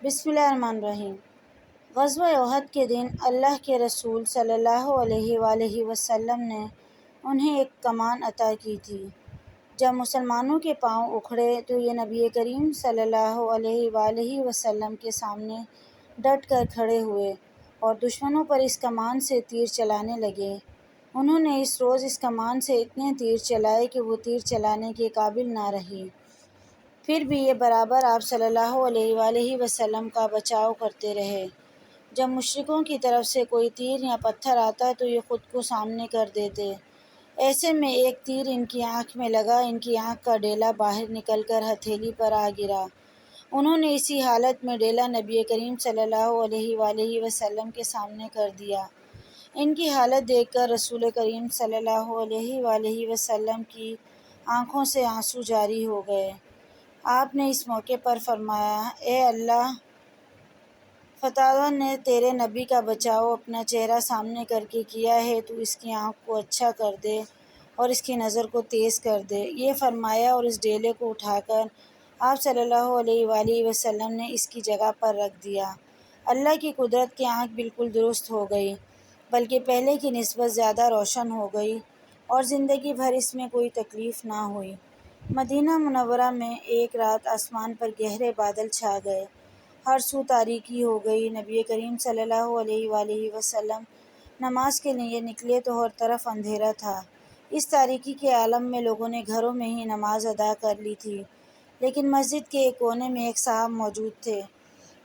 بسم اللہ الرحمن الرحیم۔ غزوہ احد کے دن اللہ کے رسول صلی اللہ علیہ وآلہ وسلم نے انہیں ایک کمان عطا کی تھی۔ جب مسلمانوں کے پاؤں اکھڑے تو یہ نبی کریم صلی اللہ علیہ وآلہ وسلم کے سامنے ڈٹ کر کھڑے ہوئے اور دشمنوں پر اس کمان سے تیر چلانے لگے۔ انہوں نے اس روز اس کمان سے اتنے تیر چلائے کہ وہ تیر چلانے کے قابل نہ رہی۔ پھر بھی یہ برابر آپ صلی اللہ علیہ وآلہ وسلم کا بچاؤ کرتے رہے۔ جب مشرکوں کی طرف سے کوئی تیر یا پتھر آتا تو یہ خود کو سامنے کر دیتے۔ ایسے میں ایک تیر ان کی آنکھ میں لگا، ان کی آنکھ کا ڈیلا باہر نکل کر ہتھیلی پر آ گرا۔ انہوں نے اسی حالت میں ڈیلا نبی کریم صلی اللہ علیہ وآلہ وسلم کے سامنے کر دیا۔ ان کی حالت دیکھ کر رسول کریم صلی اللہ علیہ وآلہ وسلم کی آنکھوں سے آنسو جاری ہو گئے۔ آپ نے اس موقع پر فرمایا، اے اللہ، فتح نے تیرے نبی کا بچاؤ اپنا چہرہ سامنے کر کے کیا ہے، تو اس کی آنکھ کو اچھا کر دے اور اس کی نظر کو تیز کر دے۔ یہ فرمایا اور اس ڈیلے کو اٹھا کر آپ صلی اللہ علیہ وآلہ وسلم نے اس کی جگہ پر رکھ دیا۔ اللہ کی قدرت کی آنکھ بالکل درست ہو گئی، بلکہ پہلے کی نسبت زیادہ روشن ہو گئی اور زندگی بھر اس میں کوئی تکلیف نہ ہوئی۔ مدینہ منورہ میں ایک رات آسمان پر گہرے بادل چھا گئے، ہر سو تاریکی ہو گئی۔ نبی کریم صلی اللہ علیہ وآلہ وسلم نماز کے لیے نکلے تو ہر طرف اندھیرا تھا۔ اس تاریکی کے عالم میں لوگوں نے گھروں میں ہی نماز ادا کر لی تھی، لیکن مسجد کے ایک کونے میں ایک صاحب موجود تھے۔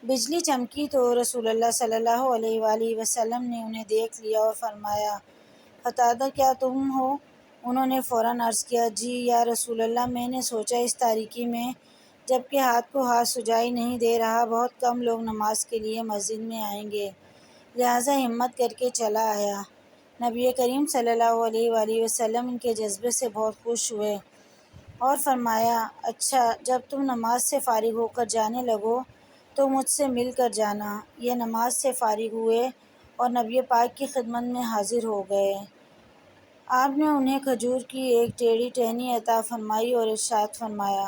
بجلی چمکی تو رسول اللہ صلی اللہ علیہ وآلہ وسلم نے انہیں دیکھ لیا اور فرمایا، فتح کیا تم ہو؟ انہوں نے فوراً عرض کیا، جی یا رسول اللہ، میں نے سوچا اس تاریکی میں جب کہ ہاتھ کو ہاتھ سجائی نہیں دے رہا، بہت کم لوگ نماز کے لیے مسجد میں آئیں گے، لہٰذا ہمت کر کے چلا آیا۔ نبی کریم صلی اللہ علیہ وآلہ وسلم ان کے جذبے سے بہت خوش ہوئے اور فرمایا، اچھا، جب تم نماز سے فارغ ہو کر جانے لگو تو مجھ سے مل کر جانا۔ یہ نماز سے فارغ ہوئے اور نبی پاک کی خدمت میں حاضر ہو گئے۔ آپ نے انہیں کھجور کی ایک ٹیڑھی ٹہنی عطا فرمائی اور ارشاد فرمایا،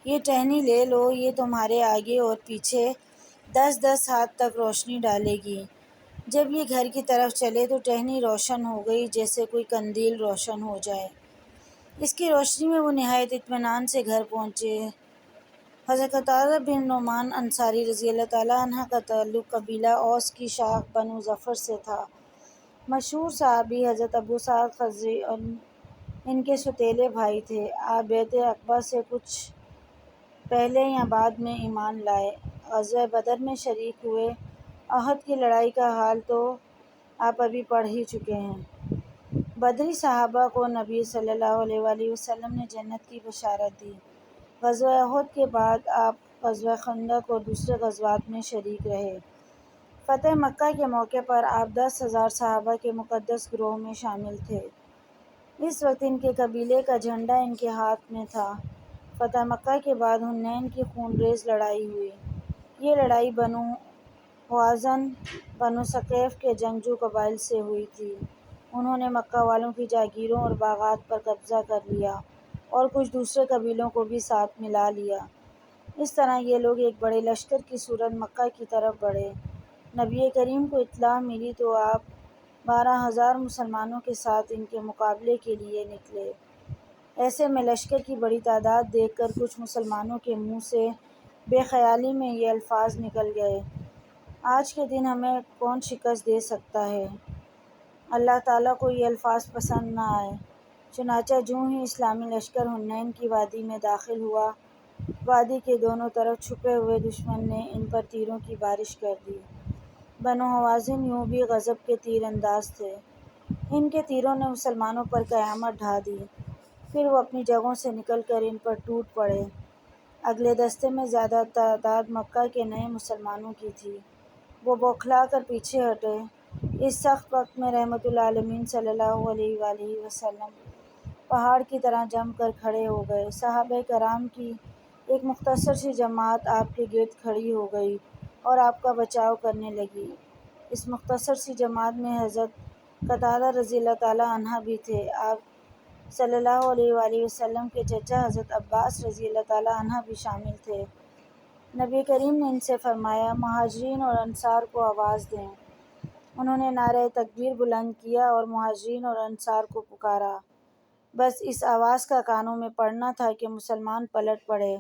یہ ٹہنی لے لو، یہ تمہارے آگے اور پیچھے 10 ہاتھ تک روشنی ڈالے گی۔ جب یہ گھر کی طرف چلے تو ٹہنی روشن ہو گئی جیسے کوئی قندیل روشن ہو جائے۔ اس کی روشنی میں وہ نہایت اطمینان سے گھر پہنچے۔ حضرت قتادہ بن نعمان انصاری رضی اللہ تعالیٰ عنہ کا تعلق قبیلہ اوس کی شاخ بنو ظفر سے تھا۔ مشہور صحابی حضرت ابو سعد خدری ان کے سوتیلے بھائی تھے۔ آپ بیعت عقبہ سے کچھ پہلے یا بعد میں ایمان لائے، غزوہ بدر میں شریک ہوئے۔ احد کی لڑائی کا حال تو آپ ابھی پڑھ ہی چکے ہیں۔ بدری صحابہ کو نبی صلی اللہ علیہ وآلہ وسلم نے جنت کی بشارت دی۔ غزوہ احد کے بعد آپ غزوہ خندق اور دوسرے غزوات میں شریک رہے۔ فتح مکہ کے موقع پر آپ 10,000 صحابہ کے مقدس گروہ میں شامل تھے۔ اس وقت ان کے قبیلے کا جھنڈا ان کے ہاتھ میں تھا۔ فتح مکہ کے بعد حنین کی خونریز لڑائی ہوئی۔ یہ لڑائی بنو حوازن، بنو ثقیف کے جنگجو قبائل سے ہوئی تھی۔ انہوں نے مکہ والوں کی جاگیروں اور باغات پر قبضہ کر لیا اور کچھ دوسرے قبیلوں کو بھی ساتھ ملا لیا۔ اس طرح یہ لوگ ایک بڑے لشکر کی صورت مکہ کی طرف بڑھے۔ نبی کریم کو اطلاع ملی تو آپ 12,000 مسلمانوں کے ساتھ ان کے مقابلے کے لیے نکلے۔ ایسے میں لشکر کی بڑی تعداد دیکھ کر کچھ مسلمانوں کے منہ سے بے خیالی میں یہ الفاظ نکل گئے، آج کے دن ہمیں کون شکست دے سکتا ہے؟ اللہ تعالیٰ کو یہ الفاظ پسند نہ آئے۔ چنانچہ جوں ہی اسلامی لشکر حنین کی وادی میں داخل ہوا، وادی کے دونوں طرف چھپے ہوئے دشمن نے ان پر تیروں کی بارش کر دی۔ بنو حوازن یوں بھی غضب کے تیر انداز تھے۔ ان کے تیروں نے مسلمانوں پر قیامت ڈھا دی۔ پھر وہ اپنی جگہوں سے نکل کر ان پر ٹوٹ پڑے۔ اگلے دستے میں زیادہ تعداد مکہ کے نئے مسلمانوں کی تھی۔ وہ بوکھلا کر پیچھے ہٹے۔ اس سخت وقت میں رحمت للعالمین صلی اللہ علیہ وآلہ وسلم پہاڑ کی طرح جم کر کھڑے ہو گئے۔ صحابہ کرام کی ایک مختصر سی جماعت آپ کے گرد کھڑی ہو گئی اور آپ کا بچاؤ کرنے لگی۔ اس مختصر سی جماعت میں حضرت قتادہ رضی اللہ تعالیٰ عنہ بھی تھے۔ آپ صلی اللہ علیہ وآلہ وسلم کے چچا حضرت عباس رضی اللہ تعالیٰ عنہ بھی شامل تھے۔ نبی کریم نے ان سے فرمایا، مہاجرین اور انصار کو آواز دیں۔ انہوں نے نعرہ تکبیر بلند کیا اور مہاجرین اور انصار کو پکارا۔ بس اس آواز کا کانوں میں پڑنا تھا کہ مسلمان پلٹ پڑے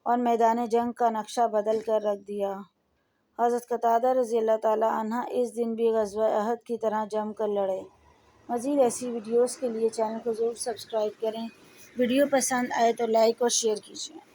اور میدان جنگ کا نقشہ بدل کر رکھ دیا۔ حضرت قتادہ رضی اللہ تعالیٰ عنہ اس دن بھی غزوہ احد کی طرح جم کر لڑے۔ مزید ایسی ویڈیوز کے لیے چینل کو ضرور سبسکرائب کریں۔ ویڈیو پسند آئے تو لائک اور شیئر کیجیے۔